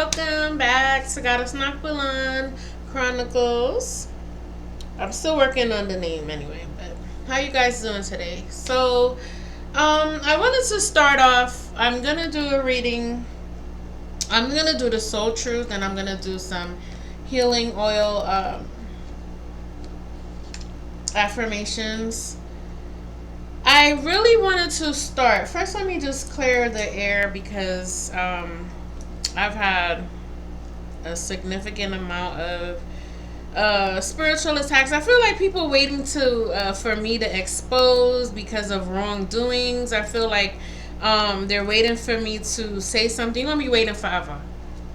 welcome back to Goddess Nakbalan Chronicles. I'm still working on the name anyway, but how you guys doing today? I wanted to start off. I'm gonna do a reading. I'm gonna do the Soul Truth, and I'm gonna do some healing oil affirmations. I really wanted to start. First, let me just clear the air because I've had a significant amount of spiritual attacks. I feel like people waiting to for me to expose because of wrongdoings. I feel like they're waiting for me to say something. You're gonna be waiting forever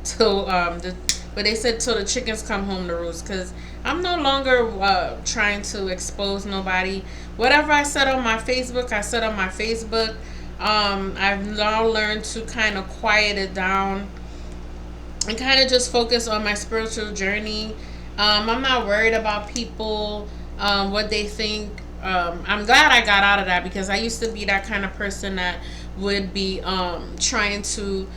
till but they said till the chickens come home to roost. Because I'm no longer trying to expose nobody. Whatever I said on my Facebook, I said on my Facebook. I've now learned to kind of quiet it down and kind of just focus on my spiritual journey. I'm not worried about people, what they think. I'm glad I got out of that because I used to be that kind of person that would be trying to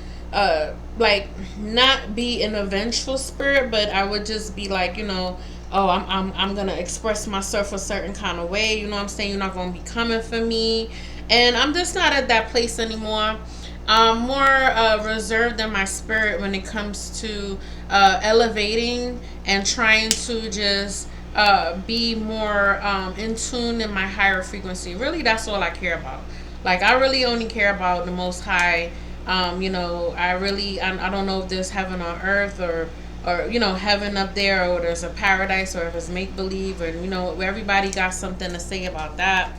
like not be an vengeful spirit, but I would just be like, oh, I'm gonna express myself a certain kind of way. You know what I'm saying? You're not gonna be coming for me, and I'm just not at that place anymore. I'm more reserved in my spirit when it comes to elevating and trying to just be more in tune in my higher frequency. Really, that's all I care about. Like, I really only care about the Most High. I don't know if there's heaven on earth or heaven up there, or there's a paradise, or if it's make believe, or everybody got something to say about that.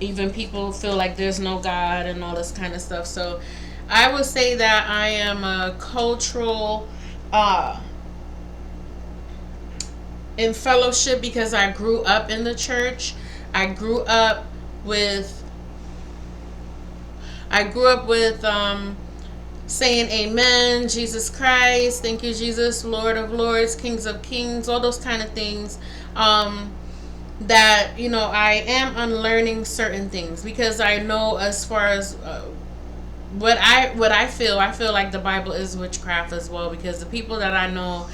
Even people feel like there's no God and all this kind of stuff. So I would say that I am a cultural in fellowship because I grew up in the church. I grew up with saying amen, Jesus Christ, thank you, Jesus, Lord of Lords, Kings of Kings, all those kind of things. That I am unlearning certain things because I know, as far as I feel like the Bible is witchcraft as well, because the people that I know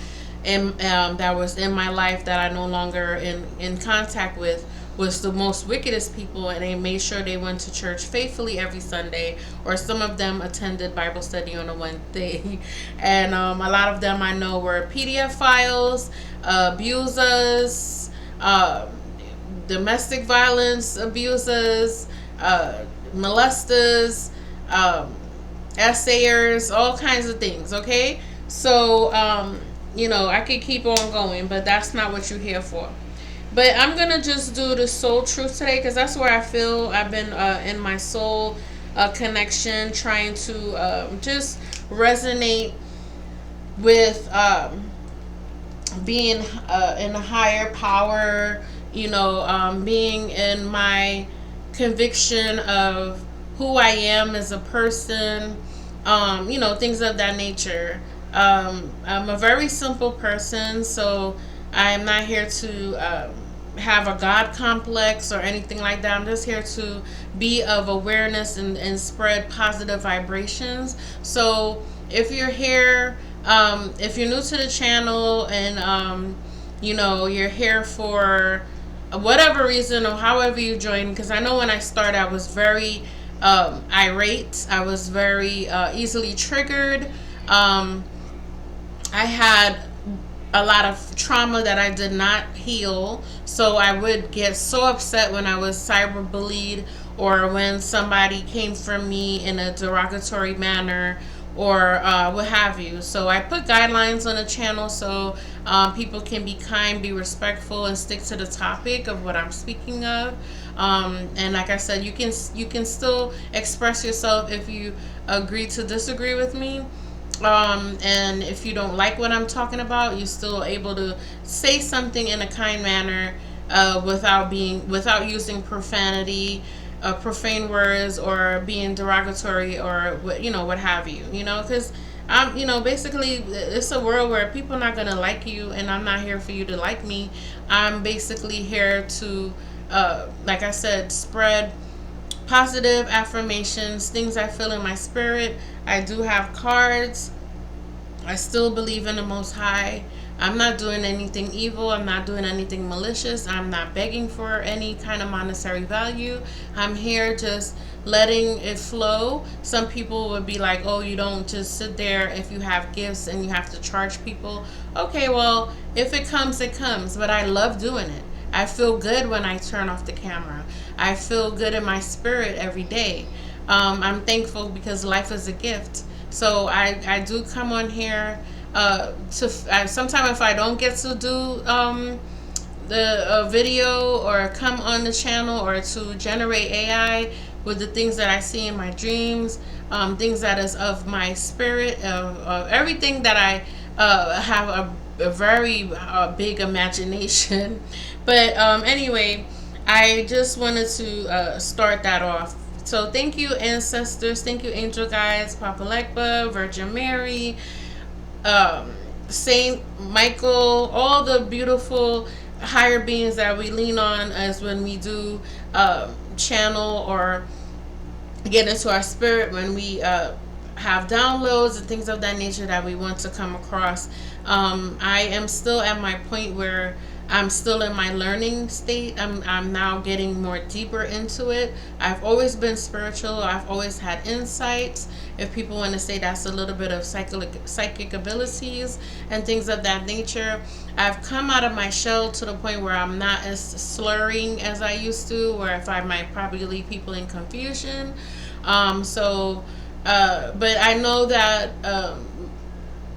and that was in my life that I no longer in contact with was the most wickedest people, and they made sure they went to church faithfully every Sunday, or some of them attended Bible study on a Wednesday. And a lot of them I know were PDF files, abusers, domestic violence abusers, molesters, essayers, all kinds of things. Okay, so I could keep on going, but that's not what you're here for. But I'm gonna just do the soul truth today because that's where I feel I've been in my soul connection, trying to just resonate with being in a higher power, being in my conviction of who I am as a person, things of that nature. I'm a very simple person, so I'm not here to have a God complex or anything like that. I'm just here to be of awareness and spread positive vibrations. So if you're here, if you're new to the channel and, you're here for whatever reason or however you joined, because I know when I started, I was very irate. I was very easily triggered. I had a lot of trauma that I did not heal. So I would get so upset when I was cyberbullied, or when somebody came for me in a derogatory manner, or what have you. So I put guidelines on the channel so people can be kind, be respectful, and stick to the topic of what I'm speaking of. And like I said, you can still express yourself if you agree to disagree with me. And if you don't like what I'm talking about, you're still able to say something in a kind manner, without using profanity, profane words, or being derogatory, or what have you. Because basically it's a world where people are not gonna like you, and I'm not here for you to like me. I'm basically here to, like I said, spread positive affirmations, things I feel in my spirit. I do have cards I still believe in the Most High. I'm not doing anything evil. I'm not doing anything malicious. I'm not begging for any kind of monetary value. I'm here just letting it flow. Some people would be like, oh, you don't just sit there if you have gifts and you have to charge people. Okay, well, if it comes, it comes. But I love doing it. I feel good when I turn off the camera. I feel good in my spirit every day. I'm thankful because life is a gift. So I do come on here sometimes if I don't get to do the video or come on the channel or to generate AI with the things that I see in my dreams, things that is of my spirit, of everything that I have a very big imagination. But anyway, I just wanted to start that off. So thank you, ancestors. Thank you, angel guides, Papa Legba, Virgin Mary, um, Saint Michael, all the beautiful higher beings that we lean on as when we do channel or get into our spirit, when we have downloads and things of that nature that we want to come across. I am still at my point where I'm still in my learning state. I'm now getting more deeper into it. I've always been spiritual. I've always had insights. If people want to say that's a little bit of psychic abilities and things of that nature. I've come out of my shell to the point where I'm not as slurring as I used to, or if I might probably leave people in confusion. But I know that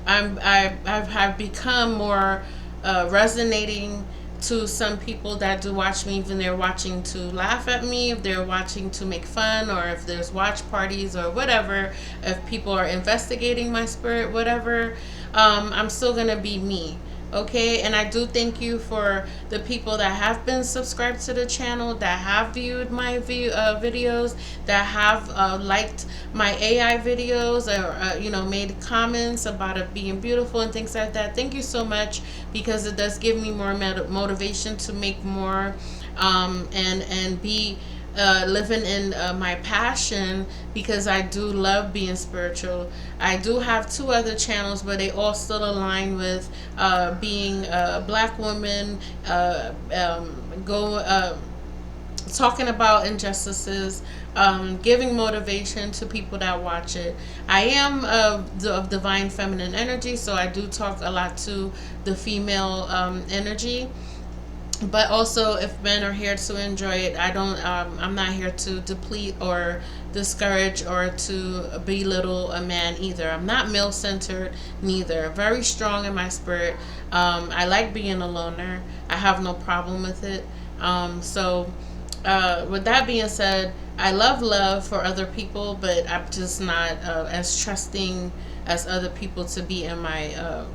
I've become more resonating to some people that do watch me, even they're watching to laugh at me, if they're watching to make fun, or if there's watch parties or whatever, if people are investigating my spirit, whatever, I'm still gonna be me. Okay, and I do thank you for the people that have been subscribed to the channel, that have viewed my videos, that have liked my AI videos, or made comments about it being beautiful and things like that. Thank you so much, because it does give me more motivation to make more, and be living in my passion, because I do love being spiritual. I do have two other channels, but they all still align with being a black woman, talking about injustices, giving motivation to people that watch it. I am of divine feminine energy, so I do talk a lot to the female energy. But also, if men are here to enjoy it, I'm not here to deplete or discourage or to belittle a man either. I'm not male centered neither. Very strong in my spirit. I like being a loner. I have no problem with it. With that being said, I love for other people, but I'm just not as trusting as other people to be in my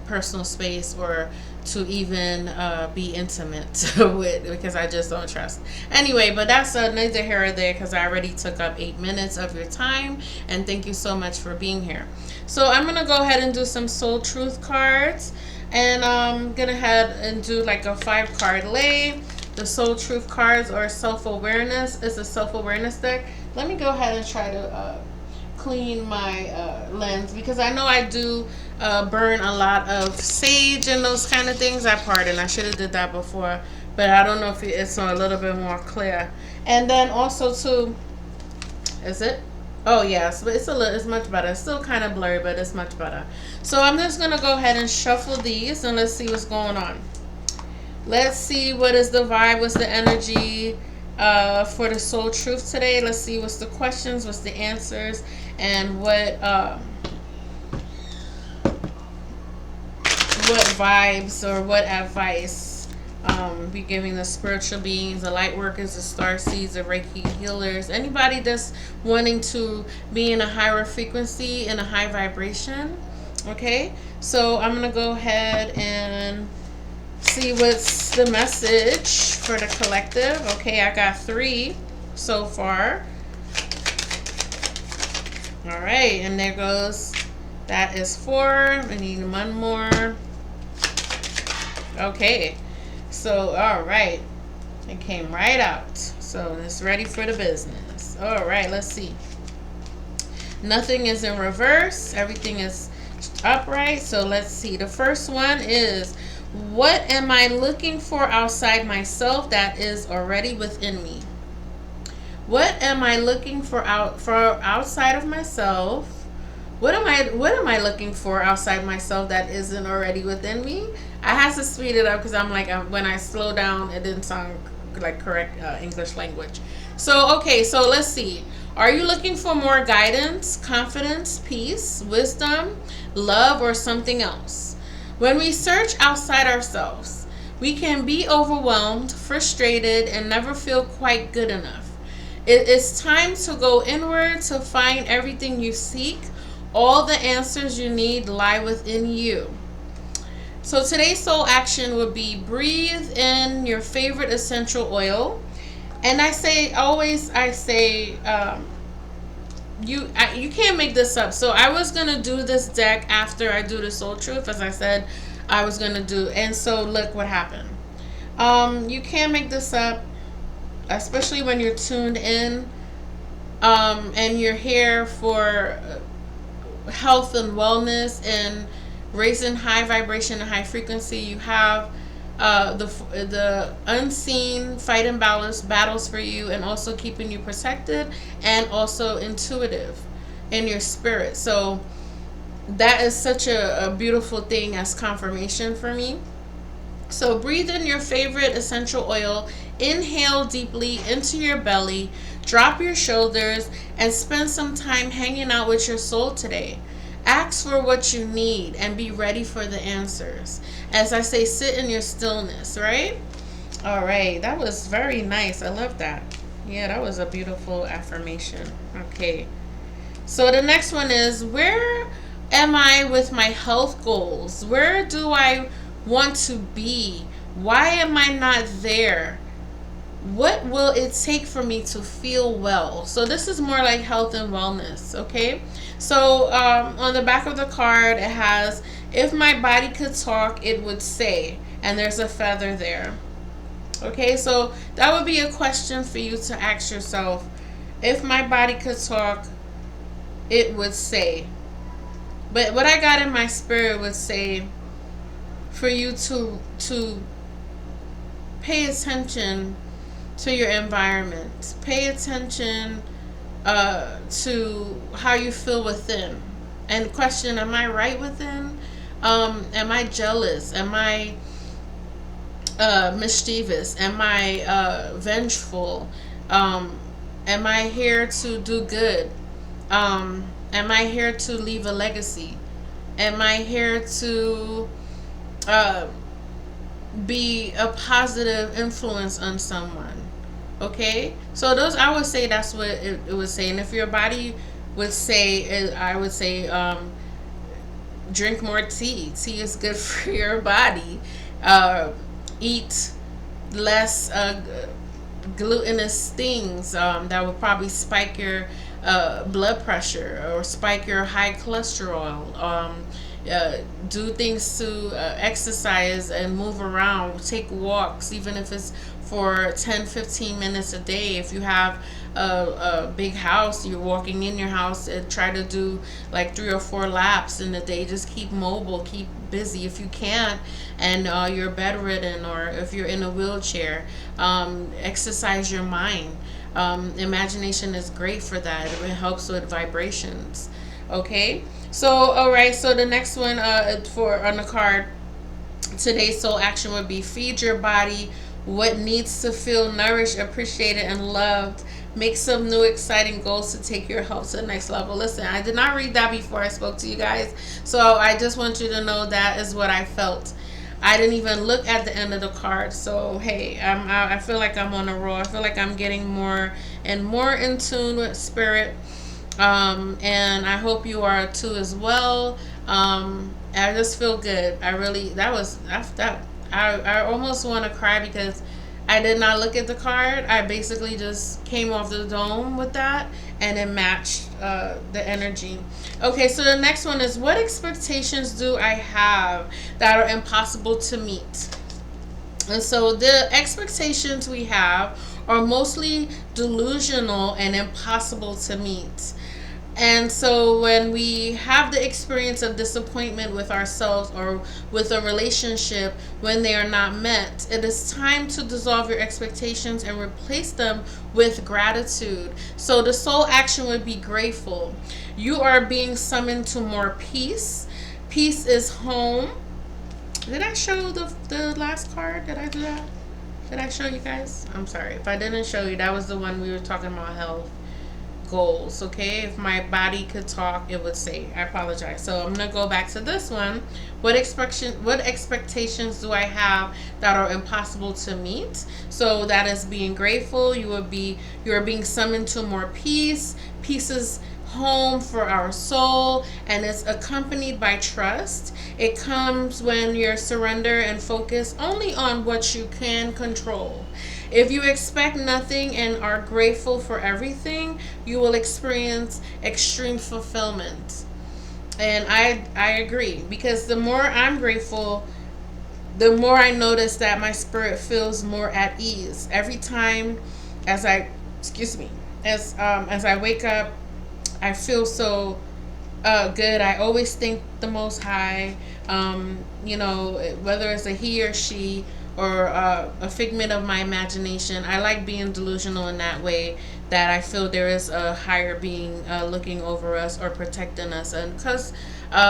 personal space, or to even be intimate with, because I just don't trust. Anyway, but that's neither here or there, because I already took up 8 minutes of your time, and thank you so much for being here. So I'm gonna go ahead and do some soul truth cards, and I'm gonna head and do like a 5-card lay. The soul truth cards are self-awareness. It's a self-awareness deck. Let me go ahead and try to clean my lens, because I know I do burn a lot of sage and those kind of things. I should have did that before, but I don't know if it's a little bit more clear. And then also too, is it? Oh yes, but it's much better. It's still kind of blurry, but it's much better. So I'm just gonna go ahead and shuffle these, and let's see what's going on. Let's see what is the vibe, what's the energy for the soul truth today. Let's see what's the questions, what's the answers, and what vibes or what advice be giving the spiritual beings, the light workers, the star seeds, the Reiki healers, anybody that's wanting to be in a higher frequency, in a high vibration. Okay, so I'm gonna go ahead and see what's the message for the collective. Okay, I got 3 so far. All right, and there goes, that is 4. I need one more. Okay, so all right, it came right out, so it's ready for the business. All right, let's see. Nothing is in reverse, everything is upright. So let's see. The first one is, what am I looking for outside myself that is already within me? What am I looking for outside of myself? What am I looking for outside myself that isn't already within me? I have to speed it up because I'm like, when I slow down, it didn't sound like correct English language. So okay, so let's see. Are you looking for more guidance, confidence, peace, wisdom, love, or something else? When we search outside ourselves, we can be overwhelmed, frustrated, and never feel quite good enough. It is time to go inward to find everything you seek. All the answers you need lie within you. So today's soul action would be, breathe in your favorite essential oil. And I say, you can't make this up. So I was gonna do this deck after I do the soul truth, as I said I was gonna do. And so look what happened. You can't make this up, especially when you're tuned in, and you're here for health and wellness and raising high vibration and high frequency. You have the unseen fighting battles for you, and also keeping you protected and also intuitive in your spirit. So that is such a beautiful thing as confirmation for me. So breathe in your favorite essential oil. Inhale deeply into your belly. Drop your shoulders and spend some time hanging out with your soul today. Ask for what you need and be ready for the answers. As I say, sit in your stillness, right? All right, that was very nice. I love that. Yeah, that was a beautiful affirmation. Okay. So the next one is, where am I with my health goals? Where do I want to be? Why am I not there? What will it take for me to feel well? So this is more like health and wellness, okay? So on the back of the card, it has, if my body could talk, it would say, and there's a feather there. Okay, so that would be a question for you to ask yourself. If my body could talk, it would say. But what I got in my spirit would say for you to pay attention to your environment. Pay attention to how you feel within, and question, am I right within? Am I jealous? Am I mischievous? Am I vengeful? Am I here to do good? Am I here to leave a legacy? Am I here to be a positive influence on someone? Okay, so those, I would say that's what it would say. And if your body would say, I would say, drink more tea. Tea is good for your body. Eat less glutinous things that would probably spike your blood pressure or spike your high cholesterol. Do things to exercise and move around. Take walks, even if it's for 10-15 minutes a day. If you have a big house, you're walking in your house, and try to do like 3 or 4 laps in a day. Just keep mobile, keep busy. If you can't, and you're bedridden, or if you're in a wheelchair, exercise your mind. Imagination is great for that. It helps with vibrations. Okay, so all right, so the next one for on the card, today's soul action would be, feed your body what needs to feel nourished, appreciated, and loved. Make some new exciting goals to take your health to the next level. Listen, I did not read that before I spoke to you guys, so I just want you to know that is what I felt. I didn't even look at the end of the card. So hey, I feel like I'm on a roll. I feel like I'm getting more and more in tune with spirit, and I hope you are too as well. I just feel good. I really, I almost want to cry because I did not look at the card. I basically just came off the dome with that, and it matched the energy. Okay, so the next one is, what expectations do I have that are impossible to meet? And so the expectations we have are mostly delusional and impossible to meet. And so when we have the experience of disappointment with ourselves or with a relationship when they are not met, it is time to dissolve your expectations and replace them with gratitude. So the soul action would be grateful. You are being summoned to more peace. Peace is home. Did I show the last card? Did I do that? Did I show you guys? I'm sorry. If I didn't show you, that was the one we were talking about health goals. Okay, if my body could talk, it would say. I apologize. So I'm gonna go back to this one. What expectations do I have that are impossible to meet? So that is being grateful. You are being summoned to more peace. Peace is home for our soul, and it's accompanied by trust. It comes when you surrender and focus only on what you can control. If you expect nothing and are grateful for everything, you will experience extreme fulfillment. And I agree, because the more I'm grateful, the more I notice that my spirit feels more at ease. Every time as I excuse me, as I wake up, I feel so good. I always think the Most High, whether it's a he or she or a figment of my imagination. I like being delusional in that way, that I feel there is a higher being looking over us or protecting us. And because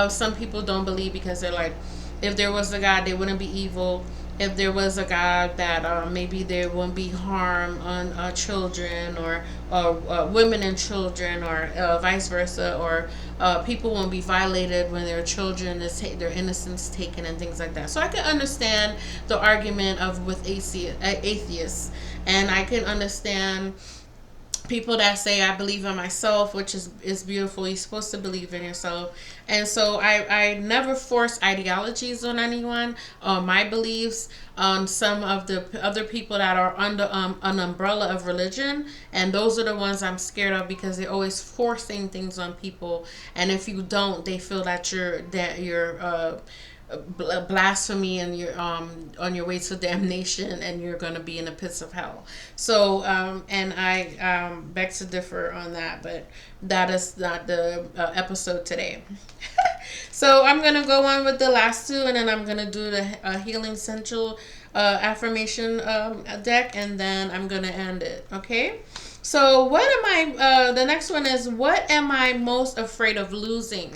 some people don't believe, because they're like, if there was a God, they wouldn't be evil. If there was a God, that maybe there wouldn't be harm on children or women and children, or vice versa, or people won't be violated when their children their innocence taken and things like that. So I can understand the argument of with atheists, and I can understand people that say I believe in myself, which is beautiful. You're supposed to believe in yourself. And so I never force ideologies on anyone, my beliefs on some of the other people that are under an umbrella of religion. And those are the ones I'm scared of, because they're always forcing things on people, and if you don't, they feel that you're blasphemy, and you're on your way to damnation, and you're going to be in the pits of hell. So and I beg to differ on that, but that is not the episode today. So I'm going to go on with the last two, and then I'm going to do the healing central affirmation deck, and then I'm going to end it. Okay, so what am I the next one is, what am I most afraid of losing?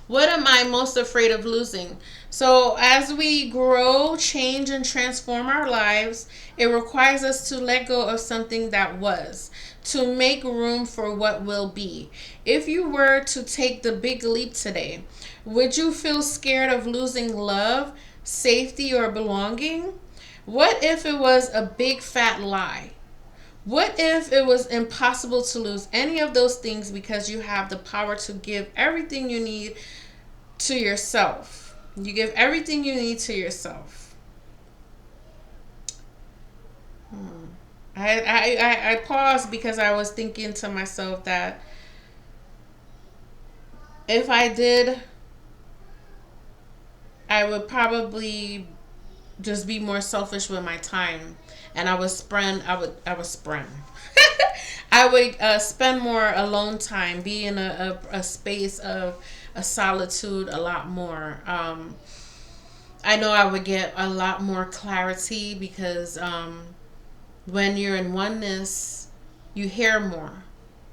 What am I most afraid of losing? So, as we grow, change, and transform our lives, it requires us to let go of something that was, to make room for what will be. If you were to take the big leap today, would you feel scared of losing love, safety, or belonging? What if it was a big fat lie? What if it was impossible to lose any of those things, because you have the power to give everything you need to yourself? You give everything you need to yourself. I paused because I was thinking to myself that if I did, I would probably just be more selfish with my time, and I would spend. I would spend more alone time, be in a space of a solitude a lot more. I know I would get a lot more clarity, because when you're in oneness, you hear more.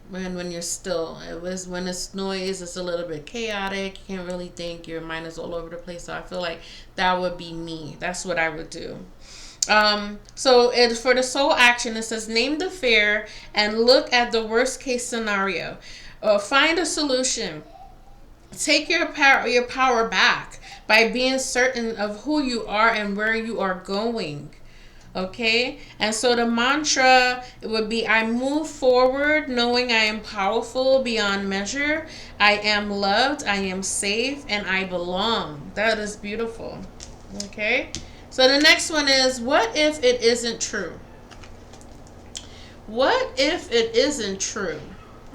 When you're still, it was when it's noise, it's a little bit chaotic. You can't really think. Your mind is all over the place. So I feel like that would be me. That's what I would do. So for the soul action, it says name the fear and look at the worst case scenario. Find a solution. Take your power back by being certain of who you are and where you are going. Okay, and so the mantra, it would be, I move forward knowing I am powerful beyond measure. I am loved, I am safe, and I belong. That is beautiful. Okay, so the next one is, what if it isn't true? What if it isn't true?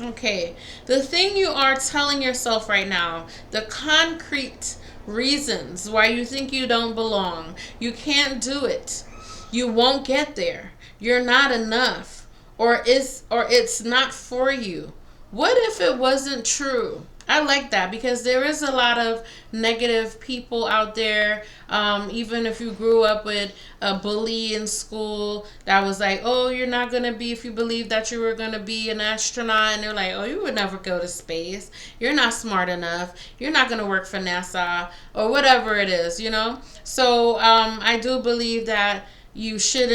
Okay, the thing you are telling yourself right now, the concrete reasons why you think you don't belong, you can't do it, you won't get there, you're not enough, or it's not for you. What if it wasn't true? I like that because there is a lot of negative people out there. Even if you grew up with a bully in school that was like, oh, you're not going to be, if you believe that you were going to be an astronaut, and they're like, oh, you would never go to space. You're not smart enough. You're not going to work for NASA or whatever it is, you know? So I do believe that you should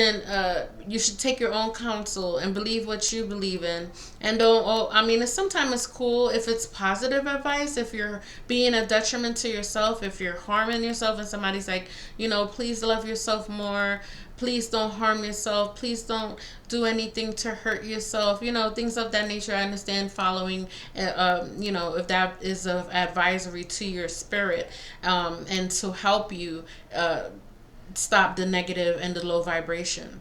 take your own counsel and believe what you believe in, and don't, oh, I mean, sometimes it's cool if it's positive advice. If you're being a detriment to yourself, if you're harming yourself and somebody's like, please love yourself more, please don't harm yourself, please don't do anything to hurt yourself, things of that nature. I understand following, if that is of advisory to your spirit, and to help you stop the negative and the low vibration.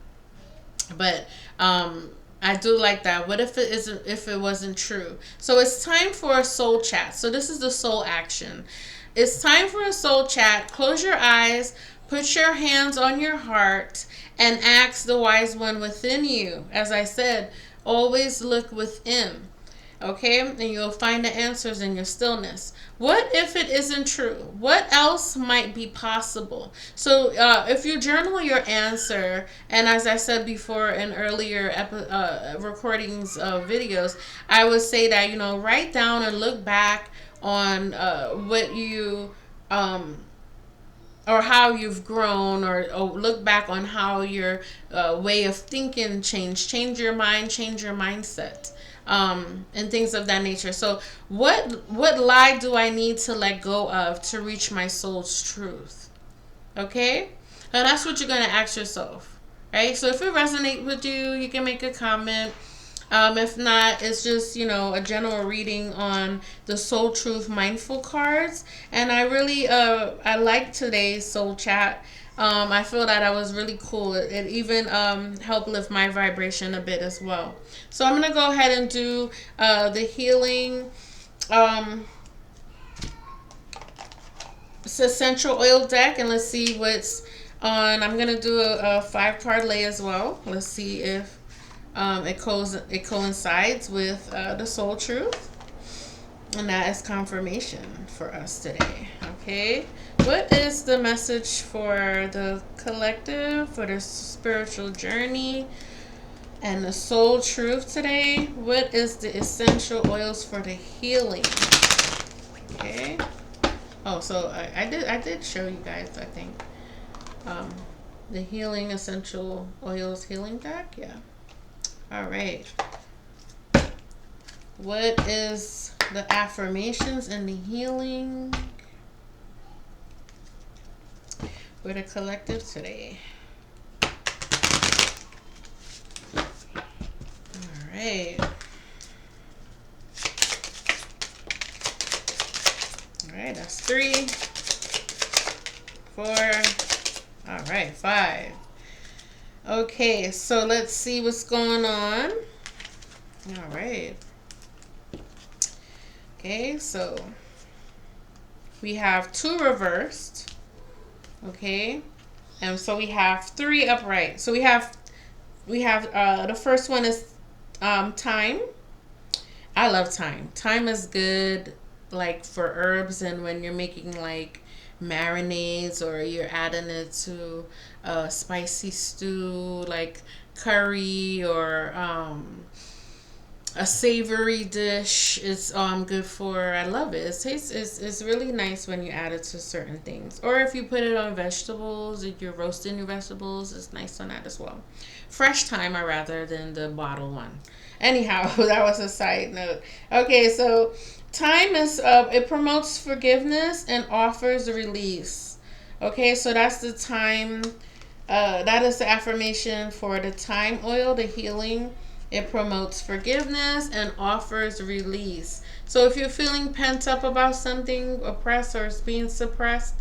But I do like that. What if it wasn't true? So it's time for a soul chat. So this is the soul action. It's time for a soul chat. Close your eyes, put your hands on your heart, and ask the wise one within you. As I said, always look within. Okay, and you'll find the answers in your stillness. What if it isn't true? What else might be possible? So if you journal your answer, and as I said before in earlier recordings of videos, I would say that, write down and look back on what you or how you've grown, or look back on how your way of thinking change your mind, change your mindset, and things of that nature. So what lie do I need to let go of to reach my soul's truth? Okay, and that's what you're going to ask yourself, right? So if it resonates with you, you can make a comment. If not, it's just, a general reading on the Soul Truth Mindful cards. And I really, I like today's soul chat. I feel that I was really cool. It even helped lift my vibration a bit as well. So I'm going to go ahead and do the healing essential oil deck. And let's see what's on. I'm going to do a 5-card lay as well. Let's see if it coincides with the soul truth, and that is confirmation for us today. Okay, what is the message for the collective, for the spiritual journey, and the soul truth today? What is the essential oils for the healing? Okay. Oh, so I did show you guys, I think, the healing essential oils healing deck. Yeah. All right. What is the affirmations and the healing for the collective today? All right. All right, that's 3, 4. All right, 5. Okay, so let's see what's going on. All right. Okay, so we have 2 reversed. Okay, and so we have 3 upright. So we have the first one is thyme. I love thyme. Thyme is good, like for herbs, and when you're making like marinades, or you're adding it to a spicy stew like curry, or a savory dish. It's good for. I love it. It tastes. It's really nice when you add it to certain things, or if you put it on vegetables. If you're roasting your vegetables, it's nice on that as well. Fresh thyme, I rather than the bottle one. Anyhow, that was a side note. Okay, so thyme is it promotes forgiveness and offers release. Okay, so that's the thyme. That is the affirmation for the thyme oil, the healing. It promotes forgiveness and offers release. So if you're feeling pent up about something, oppressed or is being suppressed,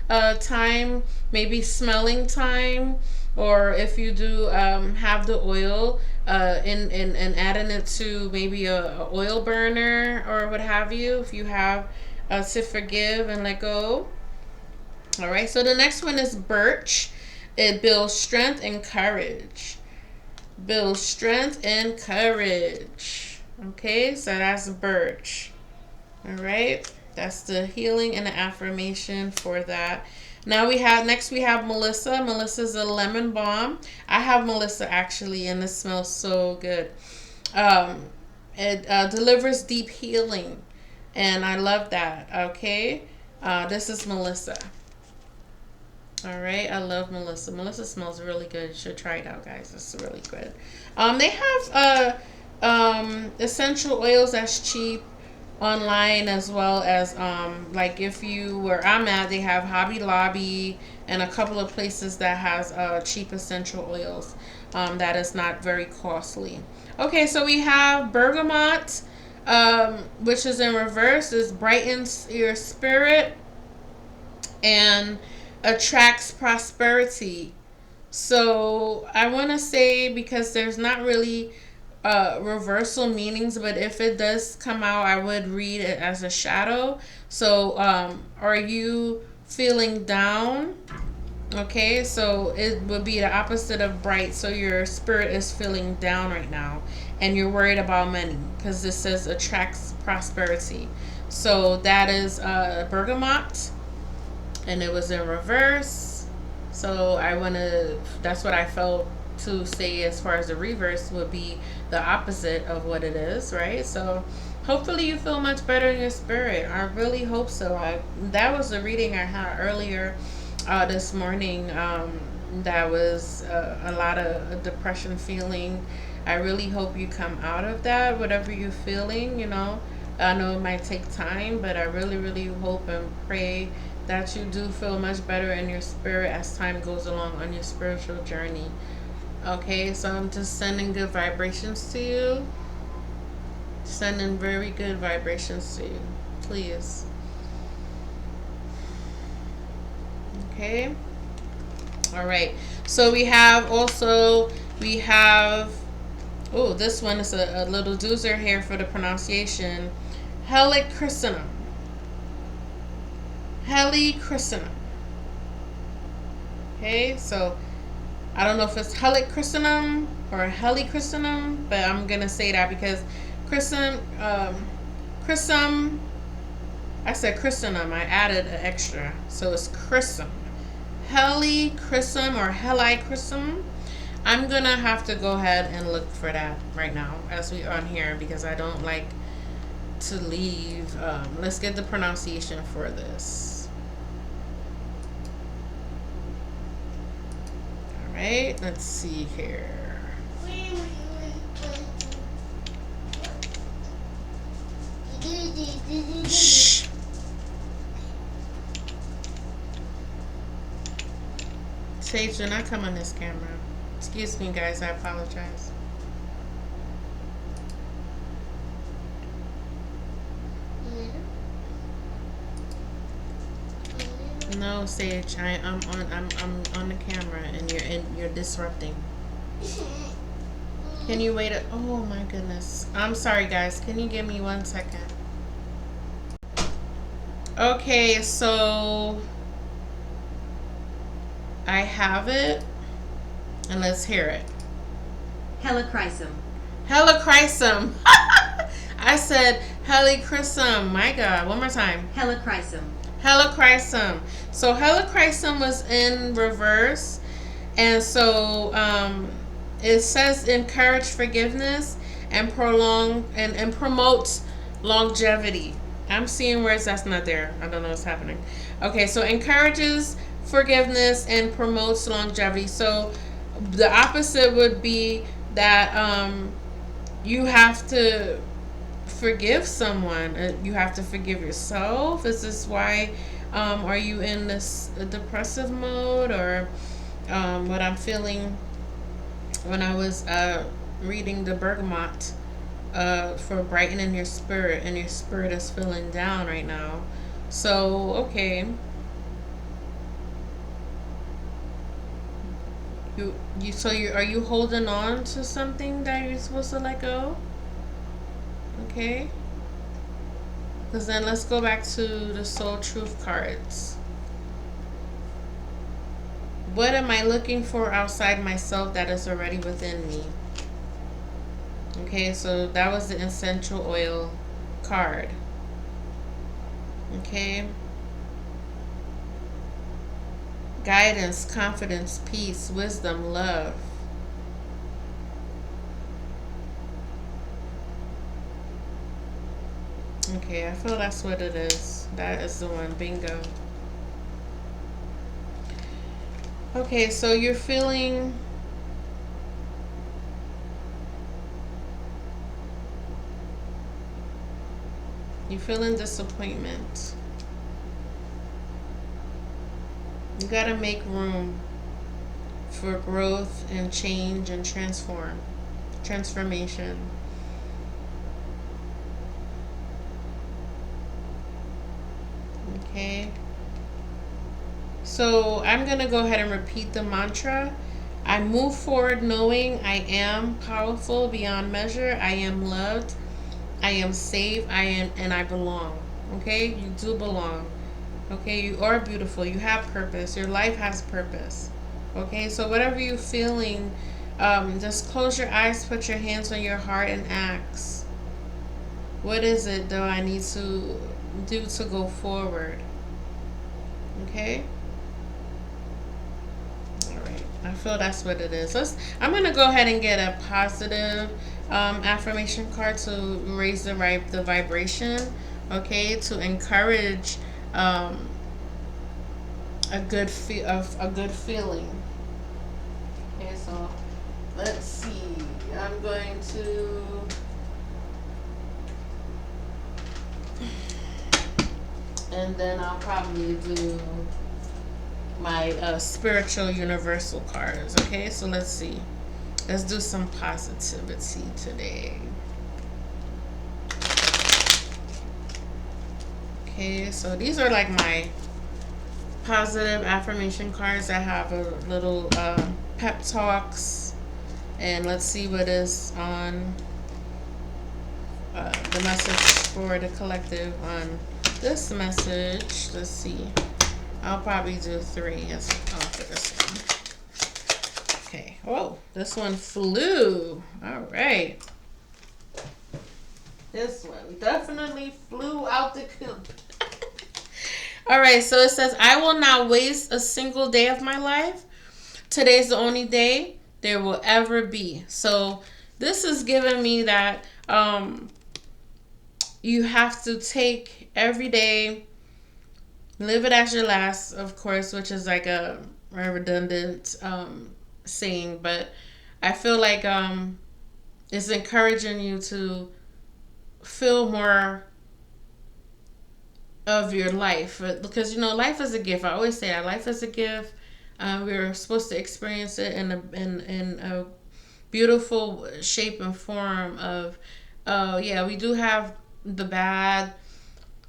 thyme, maybe smelling thyme, or if you do have the oil, and adding it to maybe a oil burner or what have you, if you have to forgive and let go. All right, so the next one is birch. It builds strength and courage. Builds strength and courage. Okay, so that's birch. All right, that's the healing and the affirmation for that. Now next we have Melissa. Melissa's a lemon balm. I have Melissa actually, and it smells so good. Um, it delivers deep healing, and I love that. Okay, this is Melissa. All right, I love Melissa. Melissa smells really good. You should try it out, guys. It's really good. They have essential oils that's cheap online, as well as like if you where I'm at, they have Hobby Lobby and a couple of places that has cheap essential oils that is not very costly. Okay, so we have bergamot, which is in reverse. It brightens your spirit and attracts prosperity. So I want to say, because there's not really reversal meanings, but if it does come out, I would read it as a shadow. So are you feeling down? Okay, so it would be the opposite of bright. So your spirit is feeling down right now, and you're worried about money because this says attracts prosperity. So that is bergamot, and it was in reverse. So that's what I felt to say as far as the reverse would be the opposite of what it is, right? So hopefully you feel much better in your spirit. I really hope so. That was the reading I had earlier this morning. That was a lot of depression feeling. I really hope you come out of that, whatever you're feeling. I know it might take time, but I really, really hope and pray that you do feel much better in your spirit as time goes along on your spiritual journey. Okay, so I'm just sending good vibrations to you. Sending very good vibrations to you. Please. Okay. All right. So we have, oh, this one is a little doozer here for the pronunciation. Helichrysum. Helichrysum. Okay, so I don't know if it's helichrysum or helichrysum, but I'm gonna say that because chrism, I said chrysanthemum. I added an extra, so it's chrism, helichrysum or helichrysum. I'm gonna have to go ahead and look for that right now as we on here because I don't like to leave. Let's get the pronunciation for this. All right, let's see here. Shh. Sage, do not come on this camera. Excuse me, guys. I apologize. No, Sage. I'm on the camera, and you're disrupting. Can you wait? Oh my goodness. I'm sorry, guys. Can you give me 1 second? Okay, so I have it, and let's hear it. Helichrysum. Helichrysum. I said helichrysum. My God, one more time. Helichrysum. Helichrysum. So helichrysum was in reverse, and so it says encourage forgiveness and prolong and promotes longevity. I'm seeing words that's not there. I don't know what's happening. Okay, so encourages forgiveness and promotes longevity. So the opposite would be that you have to forgive someone. You have to forgive yourself. Is this why are you in this depressive mode, or what I'm feeling when I was reading the bergamot for brightening your spirit, and your spirit is feeling down right now. So okay, are you holding on to something that you're supposed to let go? Okay, because then let's go back to the soul truth cards. What am I looking for outside myself that is already within me? Okay, so that was the essential oil card. Okay, guidance, confidence, peace, wisdom, love. Okay, I feel that's what it is. That is the one. Bingo. Okay, so you're feeling disappointment. You gotta make room for growth and change and transformation. Okay. So I'm gonna go ahead and repeat the mantra. I move forward knowing I am powerful beyond measure. I am loved. I am safe. I am and I belong. Okay? You do belong. Okay? You are beautiful. You have purpose. Your life has purpose. Okay? So whatever you're feeling, just close your eyes, put your hands on your heart and ask, what is it do I need to do to go forward? Okay? All right. I feel that's what it is. I'm gonna go ahead and get a positive affirmation card to raise the vibration. Okay, to encourage um, a good feeling. Okay, so let's see. I'm going to. And then I'll probably do my spiritual universal cards. Okay, so let's see. Let's do some positivity today. Okay, so these are like my positive affirmation cards. I have a little pep talks, and let's see what is on the message for the collective on this message. Let's see. I'll probably do three as for this one. Okay. Oh, this one flew. All right. This one definitely flew out the coop. All right, so it says, I will not waste a single day of my life. Today's the only day there will ever be. So this is giving me that you have to take every day, live it as your last, of course, which is like a redundant saying, but I feel like it's encouraging you to feel more of your life, because life is a gift. I always say that life is a gift. We're supposed to experience it in a beautiful shape and form of yeah, we do have the bad,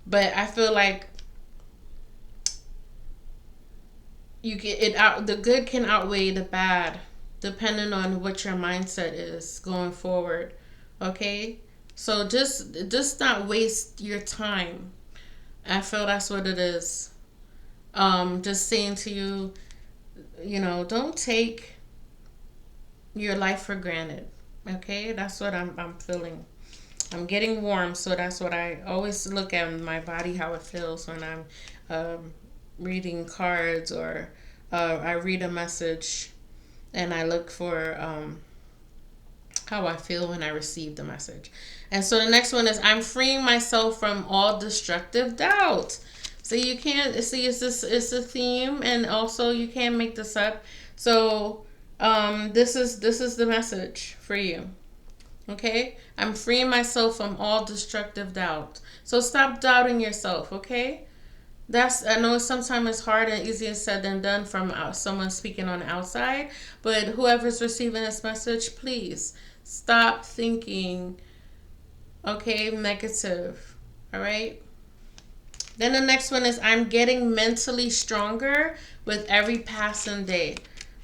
but I feel like you get it out, the good can outweigh the bad depending on what your mindset is going forward. Okay, so just not waste your time. I feel that's what it is. Just saying to you, don't take your life for granted. Okay, that's what I'm feeling. I'm getting warm, so that's what I always look at in my body, how it feels when I'm reading cards, or I read a message, and I look for how I feel when I receive the message. And so the next one is, I'm freeing myself from all destructive doubt. So you can't see, it's a theme, and also you can't make this up. So this is the message for you. Okay? I'm freeing myself from all destructive doubt. So stop doubting yourself, okay? I know sometimes it's hard and easier said than done from someone speaking on the outside, but whoever's receiving this message, please stop thinking, okay, negative. All right? Then the next one is, I'm getting mentally stronger with every passing day.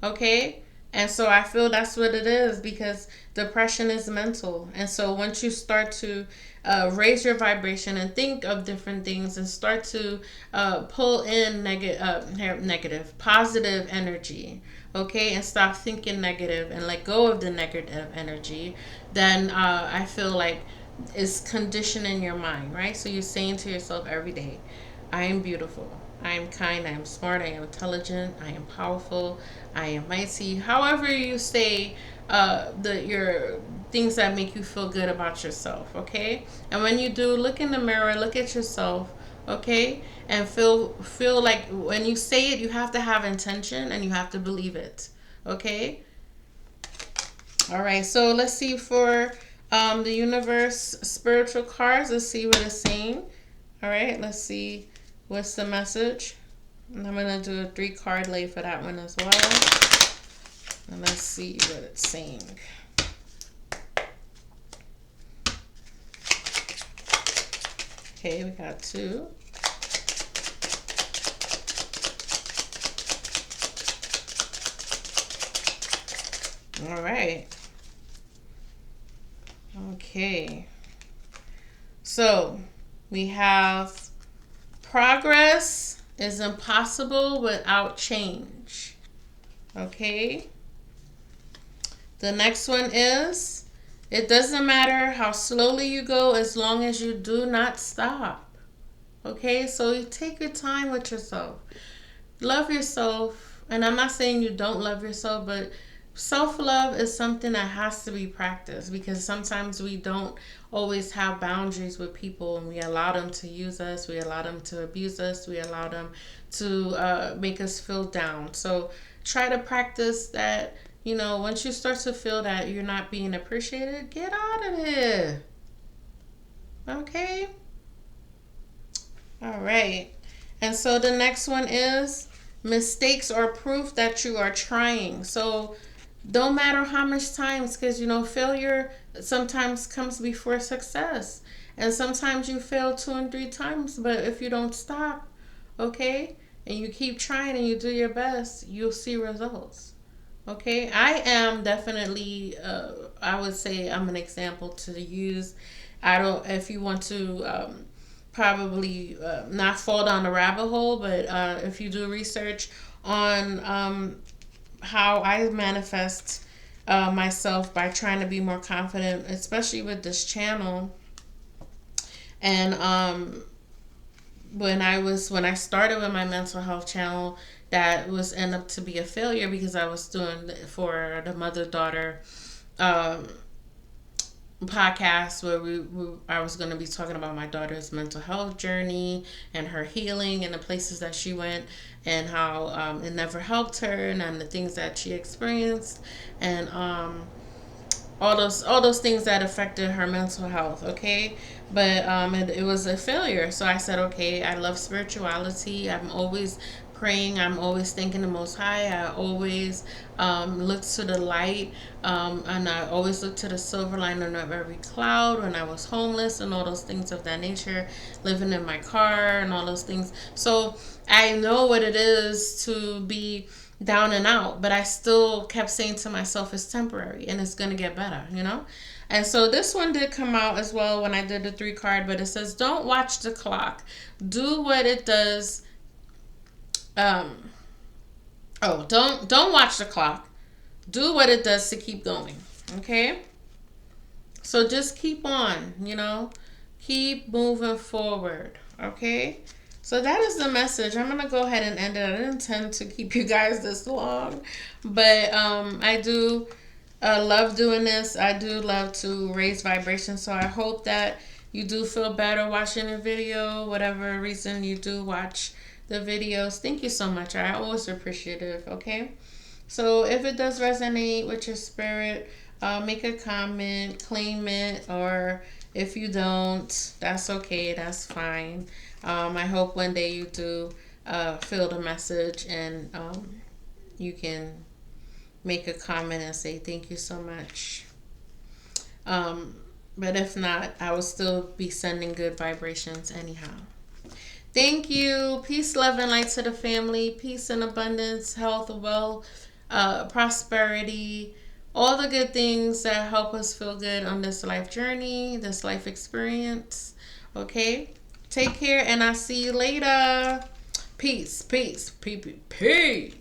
Okay? And so I feel that's what it is, because depression is mental. And so once you start to raise your vibration and think of different things and start to pull in negative, positive energy, okay, and stop thinking negative and let go of the negative energy, then I feel like it's conditioning your mind, right? So you're saying to yourself every day, I am beautiful. I am kind. I am smart. I am intelligent. I am powerful. I am mighty. However you say your things that make you feel good about yourself, okay? And when you do, look in the mirror, look at yourself, okay? And feel like when you say it, you have to have intention and you have to believe it, okay? All right. So let's see for the universe spiritual cards. Let's see what it's saying. All right. Let's see what's the message. And I'm going to do a 3-card lay for that one as well. And let's see what it's saying. Okay, we got 2. All right. Okay. So we have progress is impossible without change. Okay. The next one is, it doesn't matter how slowly you go as long as you do not stop. Okay, so you take your time with yourself. Love yourself. And I'm not saying you don't love yourself, but self-love is something that has to be practiced, because sometimes we don't always have boundaries with people, and we allow them to use us, we allow them to abuse us, we allow them to make us feel down. So try to practice that. Once you start to feel that you're not being appreciated, get out of here. Okay? All right. And so the next one is, mistakes are proof that you are trying. So don't matter how much times, because failure sometimes comes before success. And sometimes you fail 2 and 3 times, but if you don't stop, okay, and you keep trying and you do your best, you'll see results. Okay, I am definitely, I would say I'm an example to use. If you want to probably not fall down the rabbit hole, but if you do research on how I manifest myself by trying to be more confident, especially with this channel. And when I started with my mental health channel, that was end up to be a failure, because I was doing for the mother-daughter podcast where I was going to be talking about my daughter's mental health journey and her healing and the places that she went, and how it never helped her, and the things that she experienced, and all those things that affected her mental health. Okay, but it was a failure. So I said, okay, I love spirituality. I'm always praying. I'm always thanking the Most High. I always look to the light, and I always look to the silver lining of every cloud. When I was homeless and all those things of that nature, living in my car and all those things. So I know what it is to be down and out, but I still kept saying to myself, it's temporary and it's going to get better. And so this one did come out as well when I did the 3-card, but it says, don't watch the clock. Do what it does. Don't watch the clock. Do what it does to keep going. Okay? So just keep on, keep moving forward. Okay? So that is the message. I'm going to go ahead and end it. I didn't intend to keep you guys this long, but I do love doing this. I do love to raise vibrations. So I hope that you do feel better watching the video, whatever reason you do watch the videos. Thank you so much. I always appreciate it. Okay? So if it does resonate with your spirit, make a comment, claim it, or if you don't, that's okay. That's fine. I hope one day you do feel the message, and you can make a comment and say thank you so much. But if not, I will still be sending good vibrations anyhow. Thank you. Peace, love, and light to the family. Peace and abundance, health, wealth, prosperity, all the good things that help us feel good on this life journey, this life experience. Okay? Take care, and I'll see you later. Peace, peace, peace, peace.